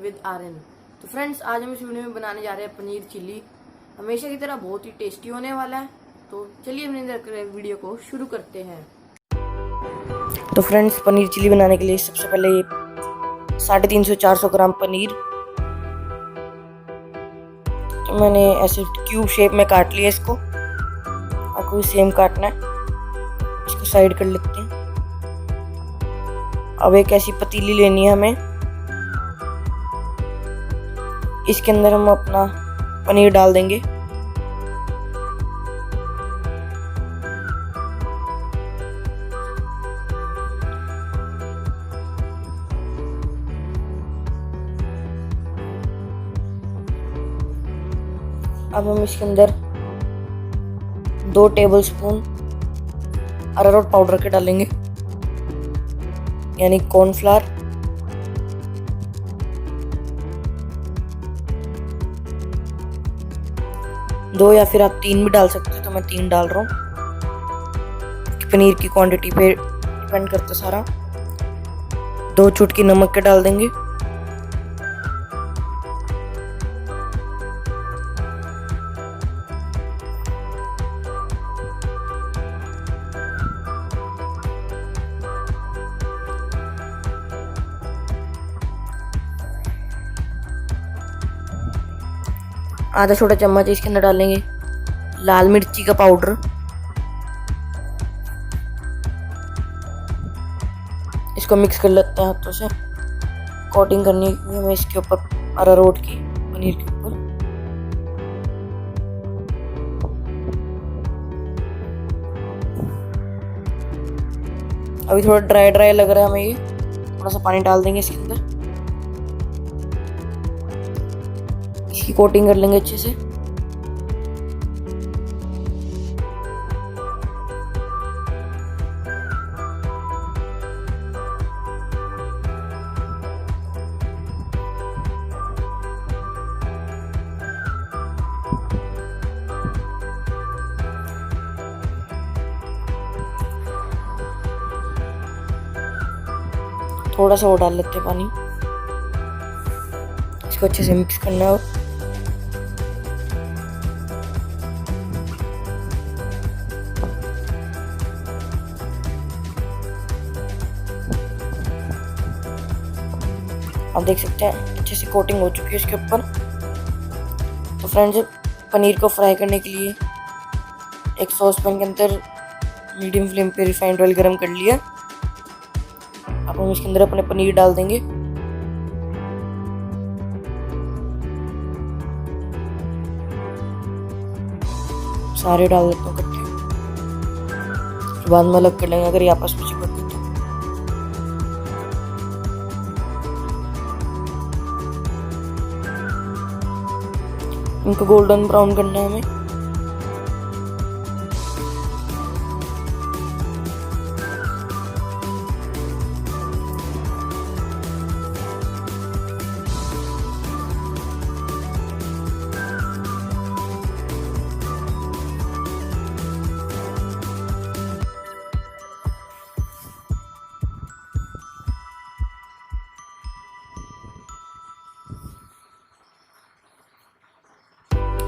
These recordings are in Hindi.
विद आर्यन। तो फ्रेंड्स, आज हम इस वीडियो में बनाने जा रहे हैं पनीर चिल्ली। हमेशा की तरह बहुत ही टेस्टी होने वाला है। तो चलिए अपने वीडियो को शुरू करते हैं। तो फ्रेंड्स, पनीर चिल्ली बनाने के लिए सबसे पहले 350-400 ग्राम पनीर तो मैंने ऐसे क्यूब शेप में काट लिया इसको। आपको भी सेम काटना है। इसको साइड कर लेते हैं। अब एक ऐसी पतीली लेनी है हमें। इसके अंदर हम अपना पनीर डाल देंगे। अब हम इसके अंदर 2 टेबलस्पून अरारोट पाउडर के डालेंगे, यानी कॉर्नफ्लावर। दो या फिर आप 3 भी डाल सकते हो, तो मैं 3 डाल रहा हूँ। पनीर की क्वांटिटी पे डिपेंड करता सारा। 2 चुटकी नमक के डाल देंगे। आधा छोटा चम्मच इसके अंदर डालेंगे लाल मिर्ची का पाउडर। इसको मिक्स कर लेते हैं हाथों से। कोटिंग करनी है हमें इसके ऊपर, अरारोट की पनीर के ऊपर। अभी थोड़ा ड्राई ड्राई लग रहा है हमें ये। थोड़ा सा पानी डाल देंगे इसके अंदर। इसकी कोटिंग कर लेंगे अच्छे से। थोड़ा सा वो डाल लेते हैं पानी। इसको अच्छे से मिक्स करना है। आप देख सकते हैं अच्छे से कोटिंग हो चुकी है इसके ऊपर। तो फ्रेंड्स, पनीर को फ्राई करने के लिए एक सॉस पैन के अंदर मीडियम फ्लेम पे रिफाइंड ऑयल गरम कर लिया। अब हम इसके अंदर अपने पनीर डाल देंगे। सारे डाल देते हैं इकट्ठे, बाद में अलग कर लेंगे अगर ये आपस में चिपक गए तो। इनको गोल्डन ब्राउन करना है हमें।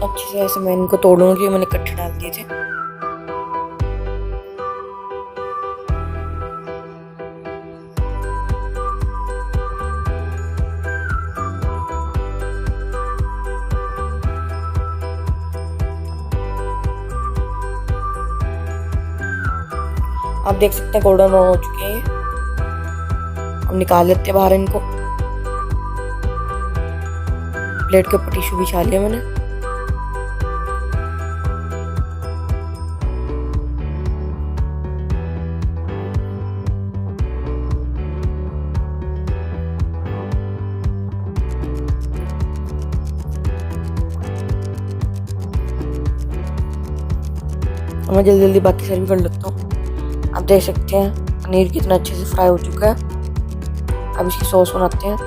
अच्छे से ऐसे मैं इनको तोड़ूंगा, क्योंकि मैंने इकट्ठे डाल दिए थे। आप देख सकते हैं गोल्डन ब्राउन हो चुके हैं ये। अब निकाल लेते हैं बाहर इनको। प्लेट के ऊपर टिश्यू बिछा लिया मैंने। मैं जल्दी जल्दी बाकी सर्व कर लेता हूँ। आप देख सकते हैं पनीर कितना अच्छे से फ्राई हो चुका है। अब इसकी सॉस बनाते हैं।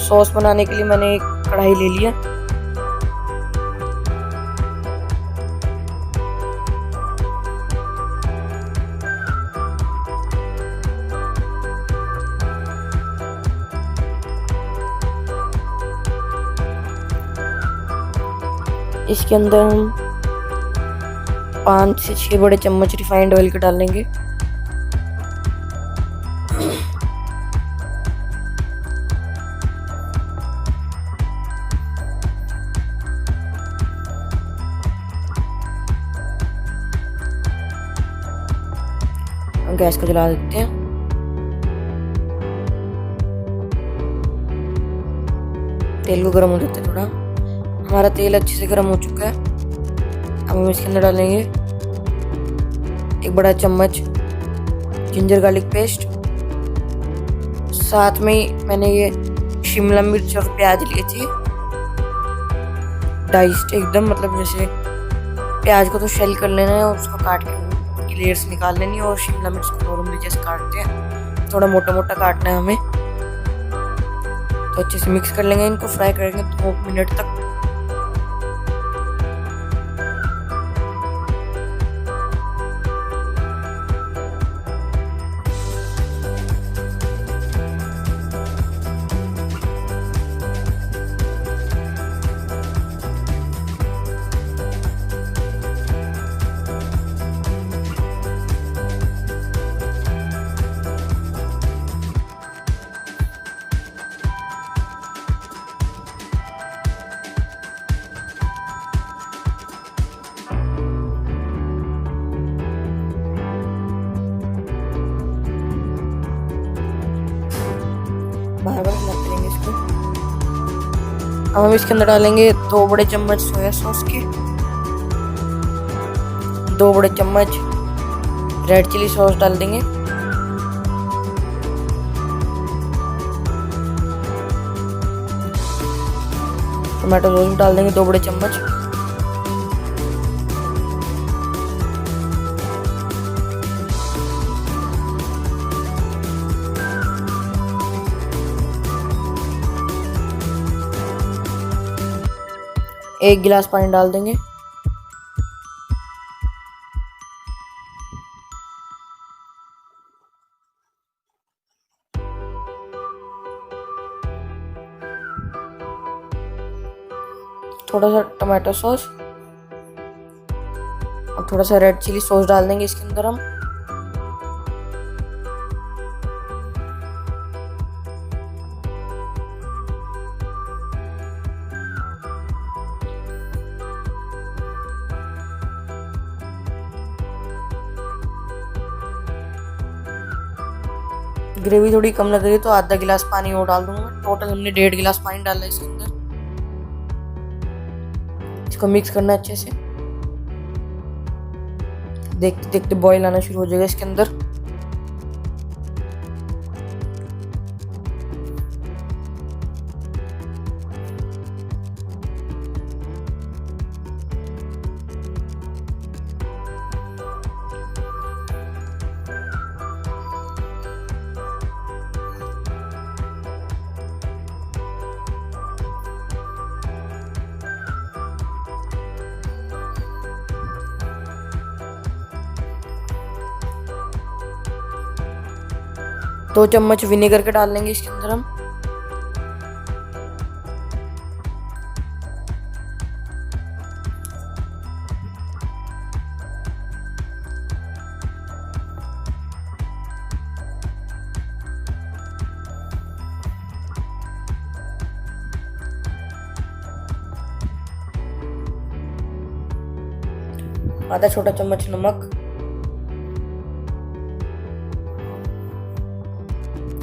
सॉस बनाने के लिए मैंने एक कढ़ाई ले लिया। इसके अंदर हम 5 से 6 बड़े चम्मच रिफाइंड ऑयल के डालेंगे। गैस को जला देते हैं। तेल को गर्म हो देते हैं थोड़ा। हमारा तेल अच्छे से गर्म हो चुका है। अब हम इसके अंदर डालेंगे 1 बड़ा चम्मच जिंजर गार्लिक पेस्ट। साथ में ही मैंने ये शिमला मिर्च और प्याज लिए थे, डाइस्ड एकदम, मतलब जैसे प्याज को तो शेल कर लेना है और उसको काट के उसकी लेयर्स निकाल लेनी है, और शिमला मिर्च को नॉर्मली जैसे काटते हैं थोड़ा मोटा मोटा काटना है हमें। तो अच्छे से मिक्स कर लेंगे, इनको फ्राई करेंगे 2 मिनट तक। बार बार मिलाते रहेंगे इसको। अब हम इसके अंदर डालेंगे 2 बड़े चम्मच सोया सॉस के, 2 बड़े चम्मच रेड चिली सॉस डाल देंगे, टोमेटो सॉस भी डाल देंगे 2 बड़े चम्मच। एक गिलास पानी डाल देंगे। थोड़ा सा टमाटो सॉस और थोड़ा सा रेड चिली सॉस डाल देंगे इसके अंदर हम। ग्रेवी थोड़ी कम लग रही है तो आधा गिलास पानी और डाल दूंगा। टोटल हमने 1.5 गिलास पानी डाला है इसके अंदर। इसको मिक्स करना है अच्छे से। देखते देखते बॉईल आना शुरू हो जाएगा इसके अंदर। दो चम्मच विनेगर के डाल लेंगे इसके अंदर हम। आधा छोटा चम्मच नमक,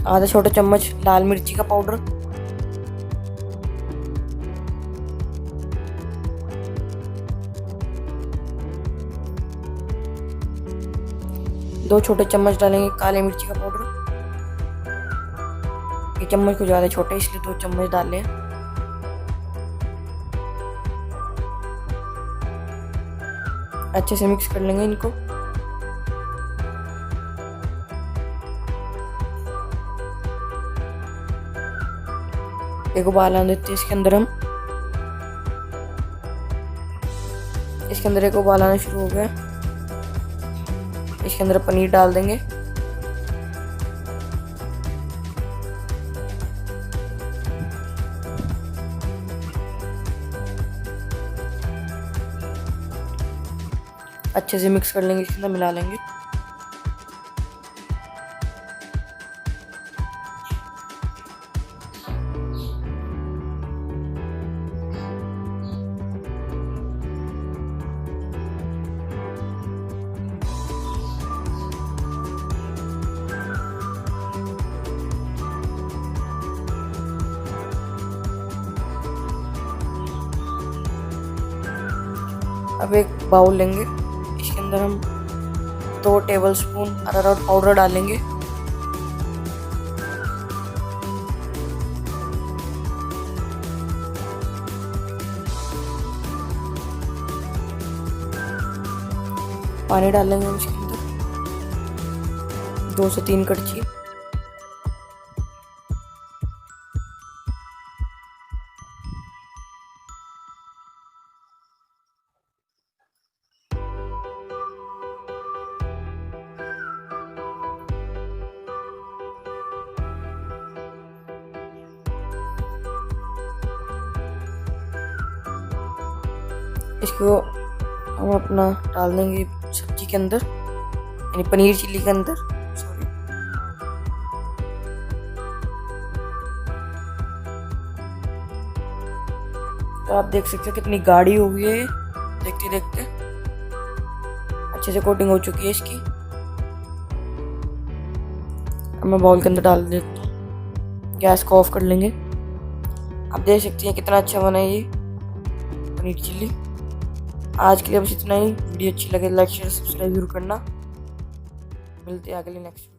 आधा छोटा चम्मच लाल मिर्ची का पाउडर, दो छोटे चम्मच डालेंगे काले मिर्ची का पाउडर। ये चम्मच को ज्यादा छोटा है इसलिए 2 चम्मच डाल लें। अच्छे से मिक्स कर लेंगे इनको। एक उबाल आने देते हैं इसके अंदर हम। इसके अंदर एक उबाल आना शुरू हो गया। इसके अंदर पनीर डाल देंगे। अच्छे से मिक्स कर लेंगे, इसके अंदर मिला लेंगे। अब एक बाउल लेंगे, इसके अंदर हम 2 टेबलस्पून अरारोट पाउडर डालेंगे। पानी डालेंगे हम इसके अंदर 2 से 3 कड़छी। इसको हम अपना डाल देंगे सब्जी के अंदर, यानी पनीर चिल्ली के अंदर। सॉरी, तो आप देख सकते हो कितनी गाढ़ी हो गई है, देखते देखते अच्छे से कोटिंग हो चुकी है इसकी। अब मैं बाउल के अंदर डाल देता हूँ, गैस को ऑफ कर लेंगे। आप देख सकते हैं कितना अच्छा बना है ये पनीर चिल्ली। आज के लिए बस इतना ही। वीडियो अच्छी लगे लाइक शेयर सब्सक्राइब जरूर करना। मिलते हैं अगले नेक्स्ट।